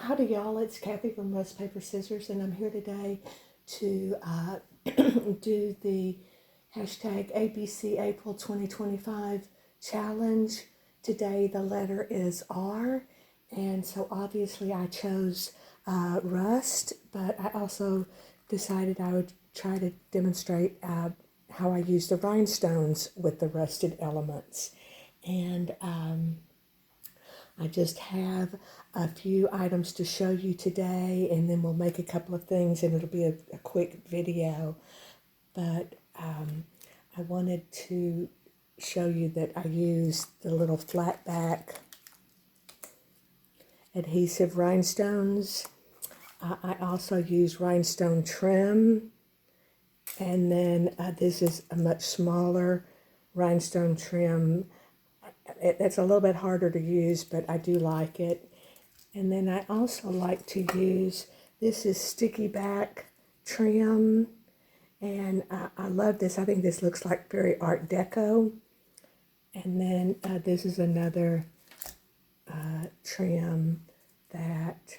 Howdy y'all, it's Kathy from RustPaperScissors, and I'm here today to do the hashtag ABC April 2025 challenge. Today the letter is R, and so obviously I chose rust, but I also decided I would try to demonstrate how I use the rhinestones with the rusted elements. And I just have a few items to show you today, and then we'll make a couple of things, and it'll be a quick video. But I wanted to show you that I use the little flat back adhesive rhinestones. I also use rhinestone trim, and then this is a much smaller rhinestone trim. It's a little bit harder to use, but I do like it. And then I also like to use, this is sticky back trim, and I love this. I think this looks like very Art Deco. And then this is another trim that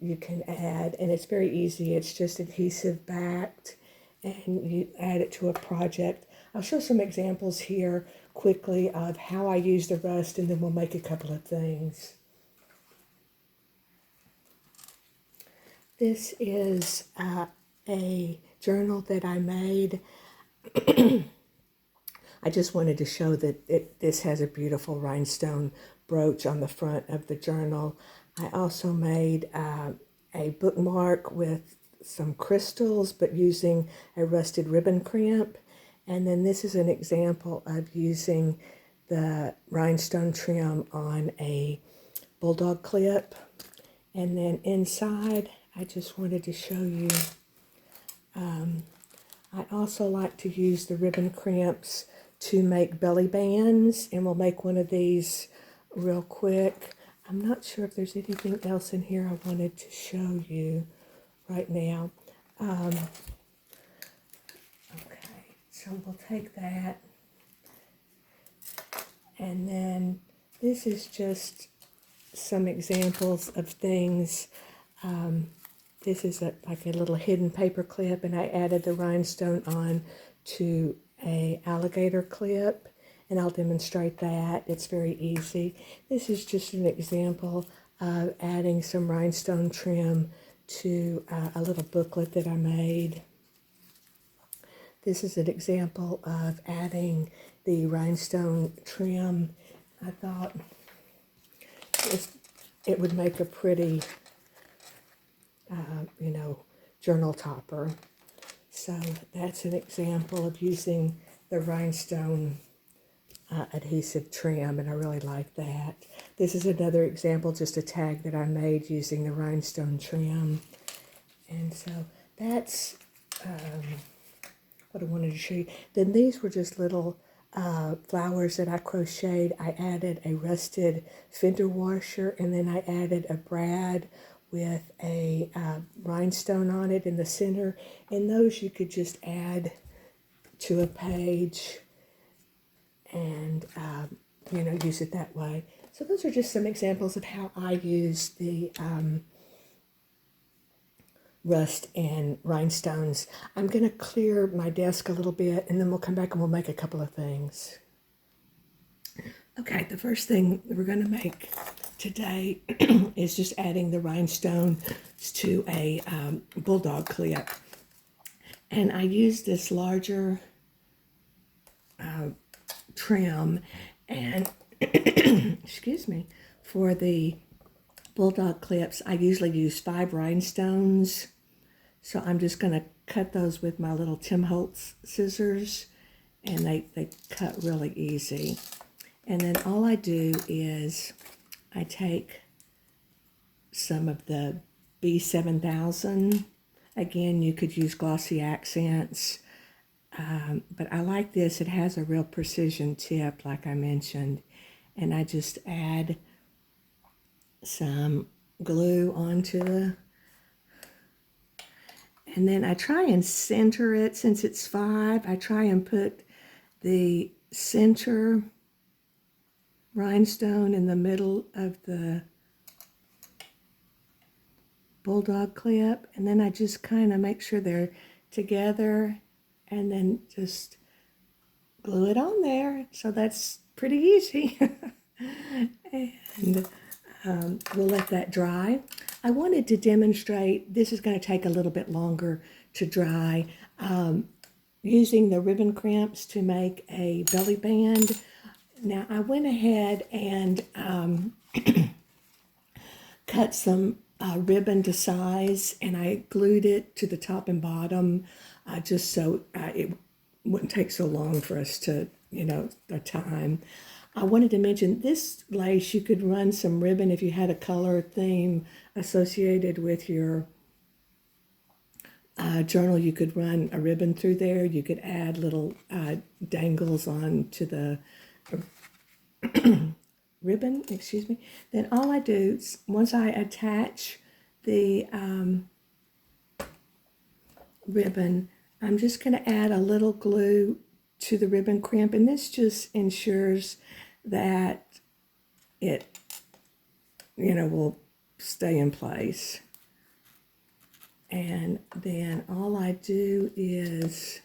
you can add, and it's very easy. It's just adhesive backed, and you add it to a project. I'll show some examples here quickly of how I use the rust, and then we'll make a couple of things. This is a journal that I made. I just wanted to show that this has a beautiful rhinestone brooch on the front of the journal. I also made a bookmark with some crystals, but using a rusted ribbon crimp. And then this is an example of using the rhinestone trim on a bulldog clip. And then inside, I just wanted to show you, I also like to use the ribbon crimps to make belly bands, and we'll make one of these real quick. I'm not sure if there's anything else in here I wanted to show you right now. So we'll take that, and then this is just some examples of things. This is like a little hidden paper clip, and I added the rhinestone on to a alligator clip, and I'll demonstrate that. It's very easy. This is just an example of adding some rhinestone trim to a little booklet that I made. This is an example of adding the rhinestone trim. I thought it would make a pretty, journal topper. So that's an example of using the rhinestone adhesive trim, and I really like that. This is another example, just a tag that I made using the rhinestone trim. And so that's what I wanted to show you. Then these were just little flowers that I crocheted. I added a rusted fender washer, and then I added a brad with a rhinestone on it in the center. And those you could just add to a page and, use it that way. So those are just some examples of how I use the rust and rhinestones. I'm going to clear my desk a little bit, and then we'll come back and we'll make a couple of things. Okay, the first thing we're going to make today is just adding the rhinestones to a bulldog clip. And I use this larger trim, and excuse me, for the bulldog clips, I usually use 5 rhinestones. So I'm just going to cut those with my little Tim Holtz scissors, and they cut really easy. And then all I do is I take some of the B7000. Again, you could use glossy accents, but I like this. It has a real precision tip, like I mentioned, and I just add some glue onto the, and then I try and center it. Since it's 5, I try and put the center rhinestone in the middle of the bulldog clip, and then I just kind of make sure they're together and then just glue it on there. So that's pretty easy. And we'll let that dry. I wanted to demonstrate, this is going to take a little bit longer to dry, using the ribbon crimps to make a belly band. Now I went ahead and cut some ribbon to size, and I glued it to the top and bottom just so it wouldn't take so long for us to, the time. I wanted to mention this lace, you could run some ribbon if you had a color theme associated with your journal. You could run a ribbon through there. You could add little dangles on to the ribbon, excuse me. Then all I do, once I attach the ribbon, I'm just going to add a little glue to the ribbon crimp, and this just ensures that it, will stay in place. And then all I do is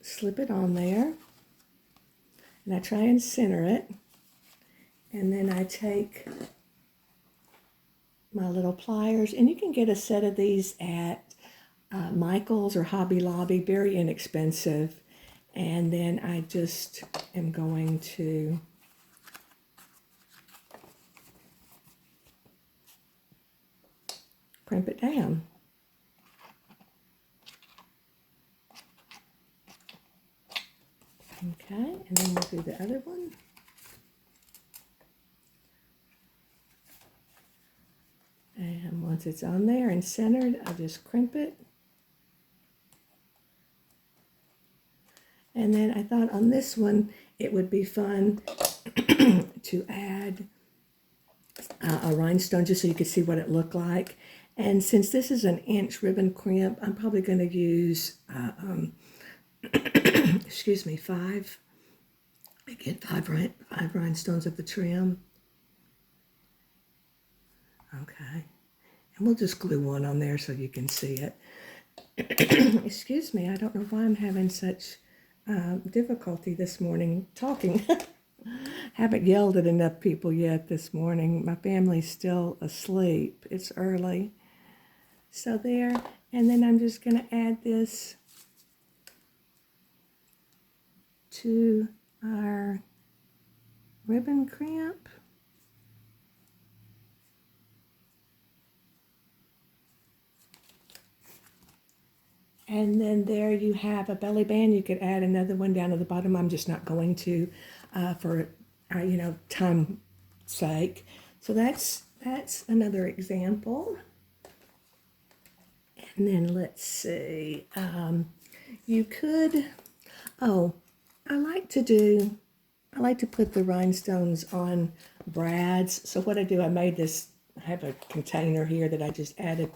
slip it on there, and I try and center it, and then I take my little pliers, and you can get a set of these at Michael's or Hobby Lobby, very inexpensive. And then I just am going to crimp it down. Okay, and then we'll do the other one. And once it's on there and centered, I'll just crimp it. And then I thought on this one, it would be fun to add a rhinestone just so you could see what it looked like. And since this is an inch ribbon crimp, I'm probably going to use, excuse me, five rhinestones of the trim. Okay. And we'll just glue one on there so you can see it. Excuse me, I don't know why I'm having such difficulty this morning talking. Haven't yelled at enough people yet this morning. My family's still asleep. It's early. So there, and then I'm just going to add this to our ribbon crimp. And then there you have a belly band. You could add another one down at the bottom. I'm just not going to for time's sake. So that's another example. And then let's see. You could. Oh, I like to put the rhinestones on brads. So what I do, I have a container here that I just added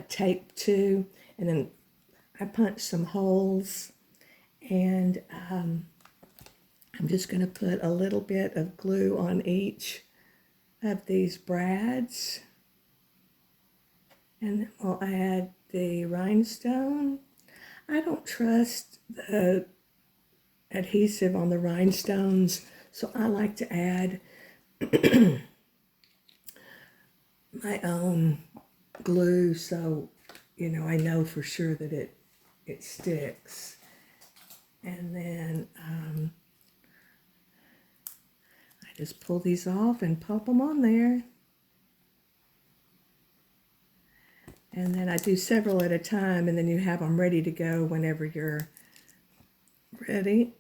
tape to, and then I punched some holes, and I'm just going to put a little bit of glue on each of these brads, and then we'll add the rhinestone. I don't trust the adhesive on the rhinestones, so I like to add my own glue, so I know for sure that it sticks. And then I just pull these off and pop them on there. And then I do several at a time, and then you have them ready to go whenever you're ready.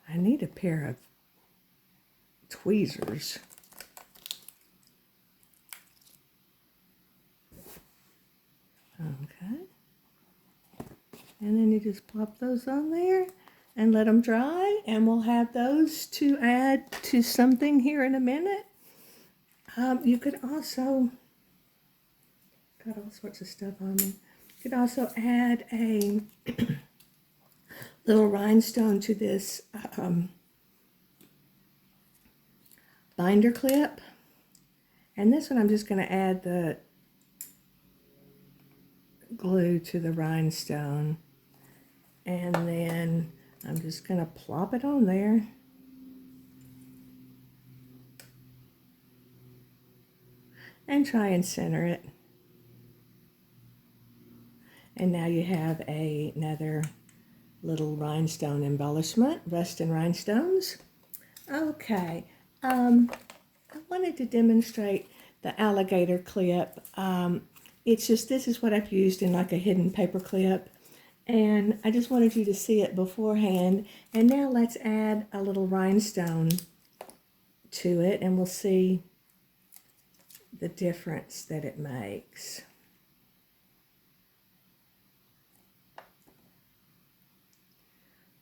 I need a pair of tweezers. Okay. And then you just plop those on there and let them dry, and we'll have those to add to something here in a minute. You could also, got all sorts of stuff on me. You could also add a little rhinestone to this binder clip. And this one I'm just going to add the glue to the rhinestone. And then I'm just going to plop it on there. And try and center it. And now you have another little rhinestone embellishment, rusted rhinestones. Okay, I wanted to demonstrate the alligator clip. It's just, this is what I've used in like a hidden paper clip. And I just wanted you to see it beforehand. And now let's add a little rhinestone to it and we'll see the difference that it makes.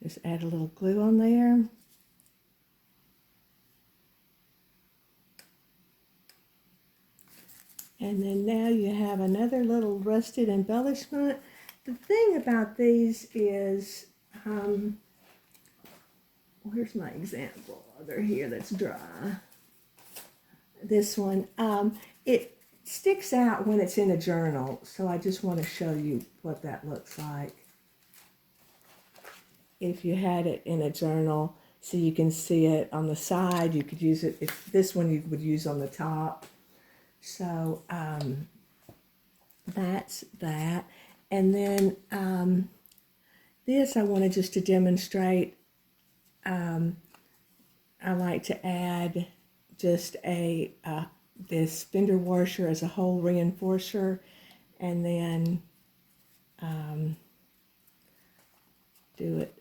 Just add a little glue on there. And then now you have another little rusted embellishment. The thing about these is, here's my example. They're here, that's dry. This one, it sticks out when it's in a journal, so I just want to show you what that looks like. If you had it in a journal, so you can see it on the side, you could use it, if this one you would use on the top. So that's that. And then this I wanted just to demonstrate. I like to add just this fender washer as a hole reinforcer, and then do it.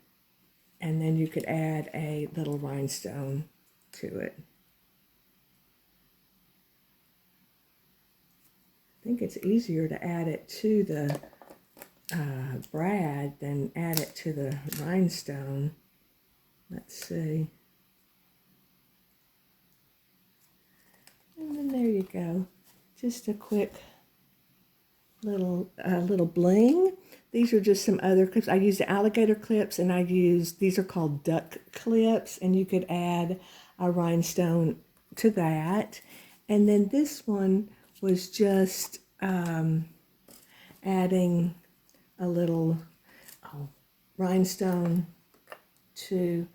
And then you could add a little rhinestone to it. I think it's easier to add it to the brad than add it to the rhinestone. Let's see. And then there you go. Just a quick little bling. These are just some other clips. I used alligator clips, and these are called duck clips, and you could add a rhinestone to that. And then this one was just adding a little rhinestone to,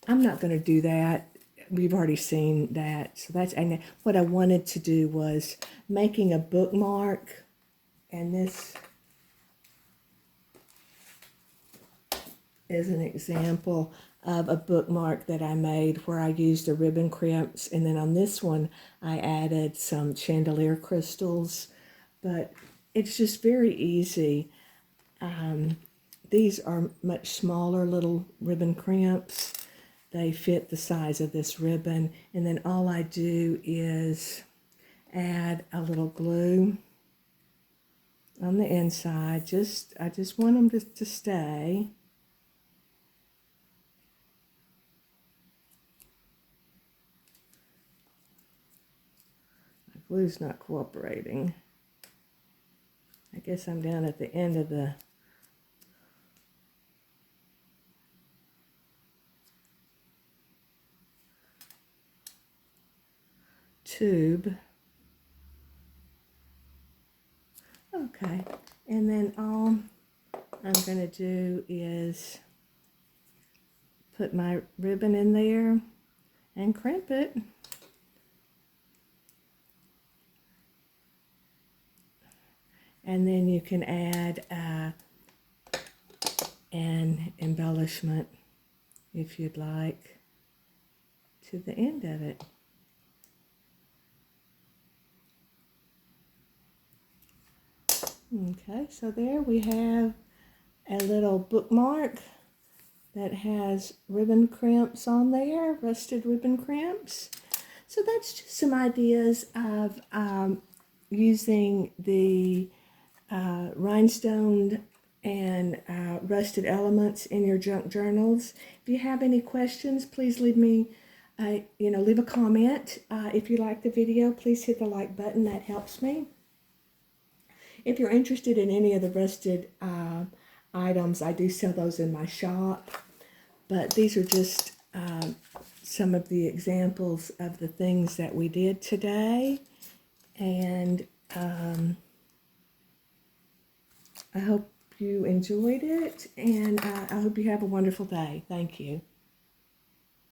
I'm not going to do that. We've already seen that. So that's, and what I wanted to do was making a bookmark, and this is an example of a bookmark that I made where I used the ribbon crimps, and then on this one I added some chandelier crystals, but it's just very easy. These are much smaller little ribbon crimps. They fit the size of this ribbon, and then all I do is add a little glue on the inside. I just want them to stay. My glue's not cooperating. I guess I'm down at the end of the tube. Okay, and then all I'm going to do is put my ribbon in there and crimp it. And then you can add an embellishment, if you'd like, to the end of it. Okay, so there we have a little bookmark that has ribbon crimps on there, rusted ribbon crimps. So that's just some ideas of using the rhinestone and rusted elements in your junk journals. If you have any questions, please leave me, leave a comment. If you like the video, please hit the like button. That helps me. If you're interested in any of the rusted items. I do sell those in my shop, but these are just some of the examples of the things that we did today. And I hope you enjoyed it, and I hope you have a wonderful day. Thank you.